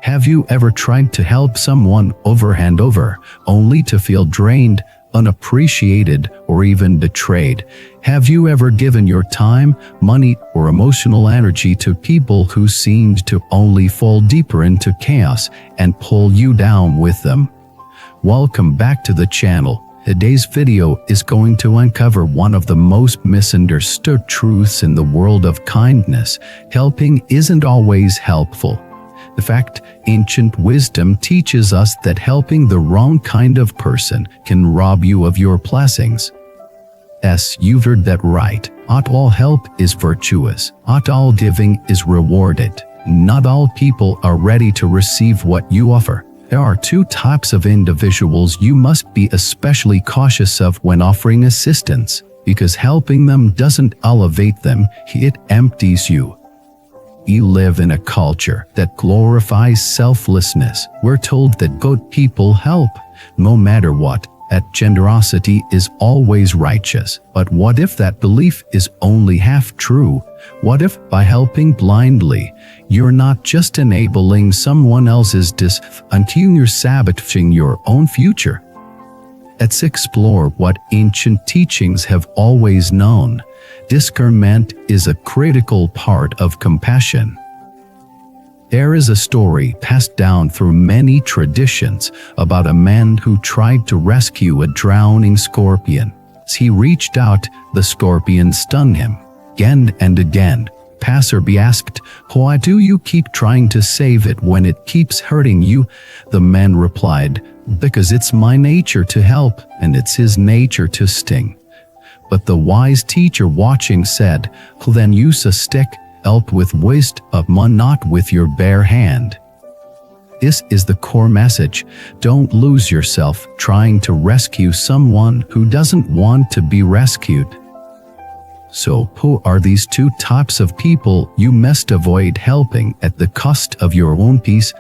Have you ever tried to help someone over and over, only to feel drained, unappreciated, or even betrayed? Have you ever given your time, money, or emotional energy to people who seemed to only fall deeper into chaos and pull you down with them? Welcome back to the channel. Today's video is going to uncover one of the most misunderstood truths in the world of kindness. Helping isn't always helpful. In fact, ancient wisdom teaches us that helping the wrong kind of person can rob you of your blessings. You've heard that right. Not all help is virtuous. Not all giving is rewarded. Not all people are ready to receive what you offer. There are two types of individuals you must be especially cautious of when offering assistance, because helping them doesn't elevate them, it empties you. We live in a culture that glorifies selflessness. We're told that good people help, no matter what, that generosity is always righteous. But what if that belief is only half true? What if, by helping blindly, you're not just enabling someone else's until you're sabotaging your own future? Let's explore what ancient teachings have always known. Discernment is a critical part of compassion. There is a story passed down through many traditions about a man who tried to rescue a drowning scorpion. As he reached out, the scorpion stung him. Again and again, passerby asked, "Why do you keep trying to save it when it keeps hurting you?" The man replied, "Because it's my nature to help, and it's his nature to sting." But the wise teacher watching said, "Then use a stick, help with wisdom, not with your bare hand." This is the core message. Don't lose yourself trying to rescue someone who doesn't want to be rescued. So, who are these two types of people you must avoid helping at the cost of your own peace?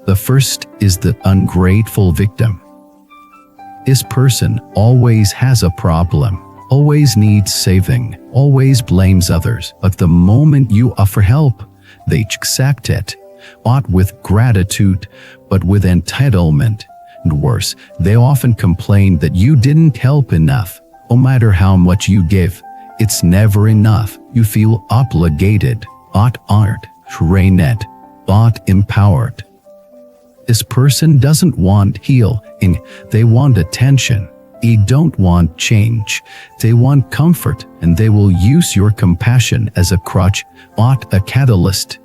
The first is the ungrateful victim. This person always has a problem, always needs saving, always blames others, but the moment you offer help, they accept it, not with gratitude, but with entitlement. And worse, they often complain that you didn't help enough. No matter how much you give, it's never enough. You feel obligated, not honored, trained, not empowered. This person doesn't want healing, they want attention. They don't want change, they want comfort, and they will use your compassion as a crutch, not a catalyst.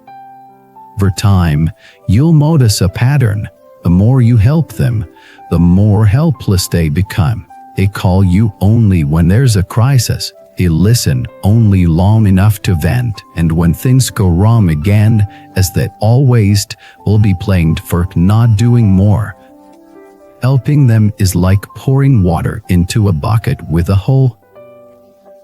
Over time, you'll notice a pattern. The more you help them, the more helpless they become. They call you only when there's a crisis. They listen only long enough to vent, and when things go wrong again, as they always will be blamed for not doing more. Helping them is like pouring water into a bucket with a hole.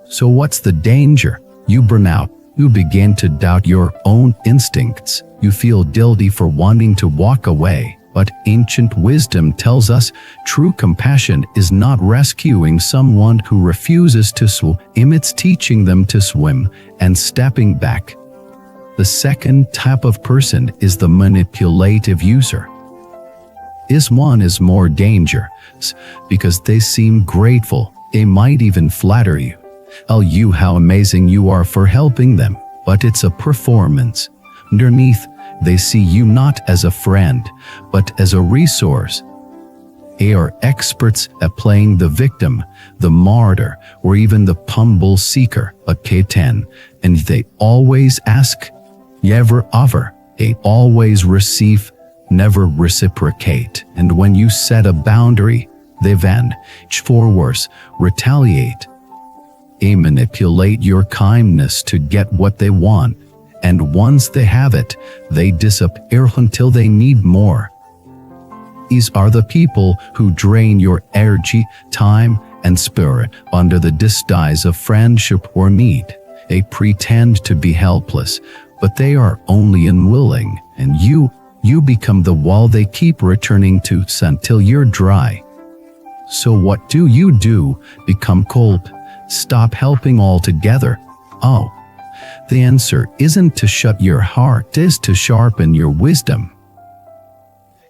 So what's the danger? You burn out. You begin to doubt your own instincts. You feel guilty for wanting to walk away. But ancient wisdom tells us true compassion is not rescuing someone who refuses to swim, it's teaching them to swim and stepping back. The second type of person is the manipulative user. This one is more dangerous because they seem grateful. They might even flatter you, tell you how amazing you are for helping them, but it's a performance. Underneath, they see you not as a friend, but as a resource. They are experts at playing the victim, the martyr, or even the humble seeker, a K10, and they always ask, never offer. They always receive, never reciprocate. And when you set a boundary, they vanish, or worse, retaliate. They manipulate your kindness to get what they want. And once they have it, they disappear until they need more. These are the people who drain your energy, time, and spirit under the disguise of friendship or need. They pretend to be helpless, but they are only unwilling, and you become the wall they keep returning to until you're dry. So what do? Become cold. Stop helping altogether. Oh, The answer isn't to shut your heart, it is to sharpen your wisdom.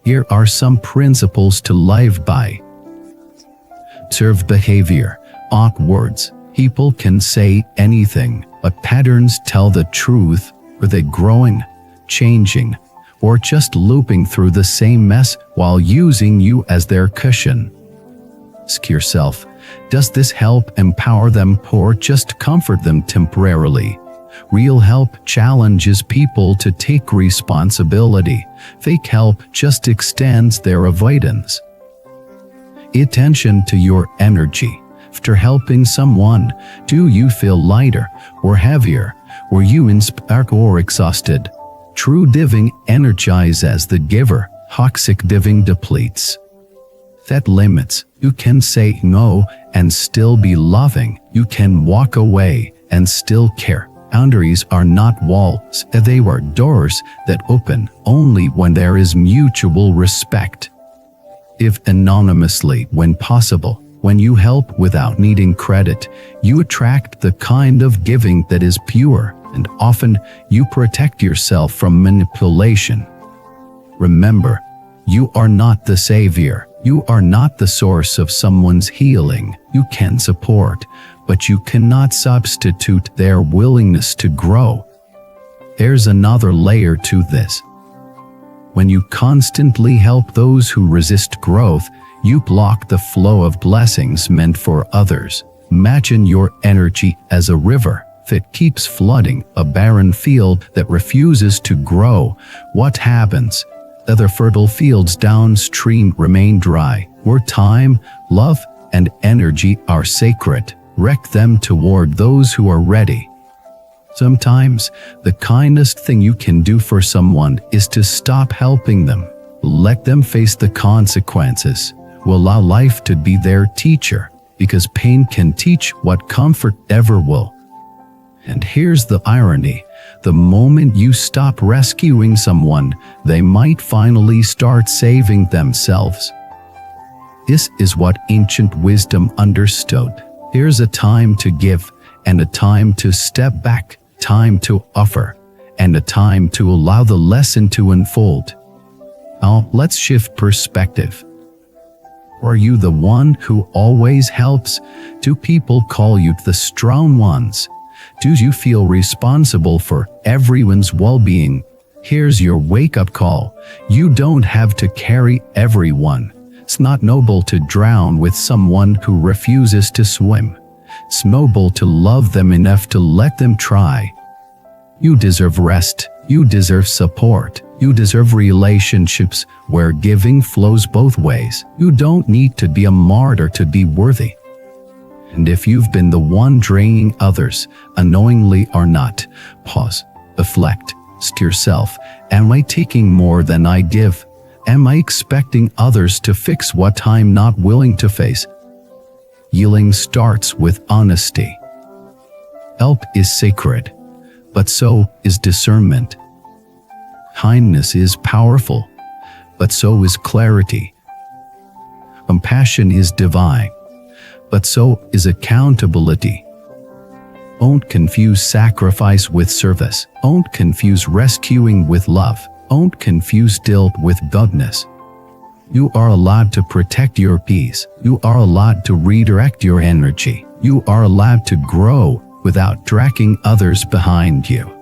Here are some principles to live by. Observe behavior, not words. People can say anything, but patterns tell the truth. Are they growing, changing, or just looping through the same mess while using you as their cushion? Ask yourself, does this help empower them or just comfort them temporarily? Real help challenges people to take responsibility. Fake help just extends their avoidance. Pay attention to your energy. After helping someone, do you feel lighter or heavier? Were you inspired or exhausted? True giving energizes the giver. Toxic giving depletes. Set limits. You can say no and still be loving. You can walk away and still care. Boundaries are not walls, they are doors that open only when there is mutual respect. Give anonymously when possible. When you help without needing credit, you attract the kind of giving that is pure, and often you protect yourself from manipulation. Remember, you are not the savior. You are not the source of someone's healing. You can support, but you cannot substitute their willingness to grow. There's another layer to this. When you constantly help those who resist growth, you block the flow of blessings meant for others. Imagine your energy as a river that keeps flooding a barren field that refuses to grow. What happens? Other fertile fields downstream remain dry. Where time, love, and energy are sacred, direct them toward those who are ready. Sometimes, the kindest thing you can do for someone is to stop helping them. Let them face the consequences. Allow life to be their teacher, because pain can teach what comfort ever will. And here's the irony. The moment you stop rescuing someone, they might finally start saving themselves. This is what ancient wisdom understood. There's a time to give, and a time to step back, time to offer, and a time to allow the lesson to unfold. Now, let's shift perspective. Are you the one who always helps? Do people call you the strong ones? Do you feel responsible for everyone's well-being? Here's your wake-up call. You don't have to carry everyone. It's not noble to drown with someone who refuses to swim. It's noble to love them enough to let them try. You deserve rest. You deserve support. You deserve relationships where giving flows both ways. You don't need to be a martyr to be worthy. And if you've been the one draining others, unknowingly or not, pause, reflect, ask yourself, am I taking more than I give? Am I expecting others to fix what I'm not willing to face? Healing starts with honesty. Help is sacred, but so is discernment. Kindness is powerful, but so is clarity. Compassion is divine, but so is accountability. Don't confuse sacrifice with service. Don't confuse rescuing with love. Don't confuse guilt with goodness. You are allowed to protect your peace. You are allowed to redirect your energy. You are allowed to grow without dragging others behind you.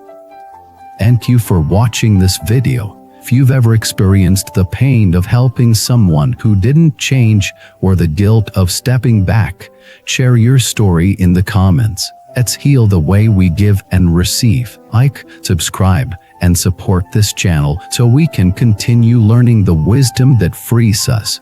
Thank you for watching this video. If you've ever experienced the pain of helping someone who didn't change or the guilt of stepping back, share your story in the comments. Let's heal the way we give and receive. Like, subscribe, and support this channel so we can continue learning the wisdom that frees us.